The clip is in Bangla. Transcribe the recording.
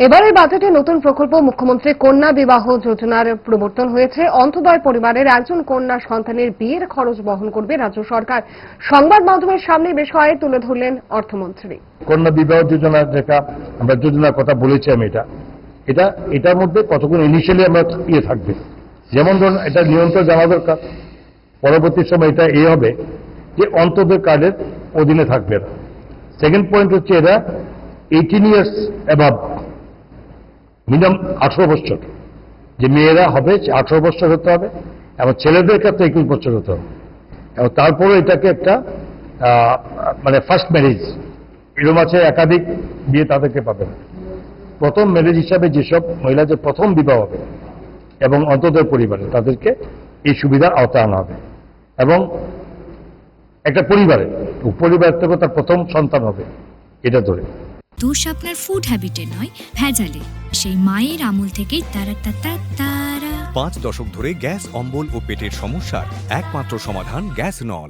এবারের বাজেটে নতুন প্রকল্প মুখ্যমন্ত্রী কন্যা বিবাহ যোজনার প্রবর্তন হয়েছে। অন্তোদয় পরিবারের একজন কন্যা সন্তানের বিয়ের খরচ বহন করবে রাজ্য সরকার। সংবাদ মাধ্যমের সামনে বিষয়ে তুলে ধরলেন অর্থমন্ত্রী। কন্যা বিবাহ যোজনা যেটা আমরা যোজনার কথা বলেছি, আমি এটার মধ্যে কতক্ষণ ইনিশিয়ালি আমরা থাকবে, যেমন ধরুন এটা নিয়ন্ত্রণ জানা দরকার। পরবর্তী সময় এটা হবে যে অন্তোদয় কার্ডের অধীনে থাকবে এরা। সেকেন্ড পয়েন্ট হচ্ছে এরা 18 ইয়ার্স অ্যাবাভ, মিনিমাম 18 বছর, যে মেয়েরা হবে 18 বছর হতে হবে এবং ছেলেদের ক্ষেত্রে 21 বছর হতে হবে। এবং তারপরে এটাকে একটা মানে ফার্স্ট ম্যারেজ, এরকম আছে একাধিক বিয়ে তাদেরকে পাবে না। প্রথম ম্যারেজ হিসাবে যেসব মহিলাদের প্রথম বিবাহ হবে এবং অন্তোদয় পরিবারে তাদেরকে এই সুবিধার আওতায় আনা হবে। এবং একটা পরিবার থেকে তার প্রথম সন্তান হবে, এটা ধরে। দোষ আপনার ফুড হ্যাবিটে নয়, ভেজালে। সেই মায়ের আমল থেকেই তারা 5 দশক ধরে গ্যাস, অম্বল ও পেটের সমস্যার একমাত্র সমাধান গ্যাস নল।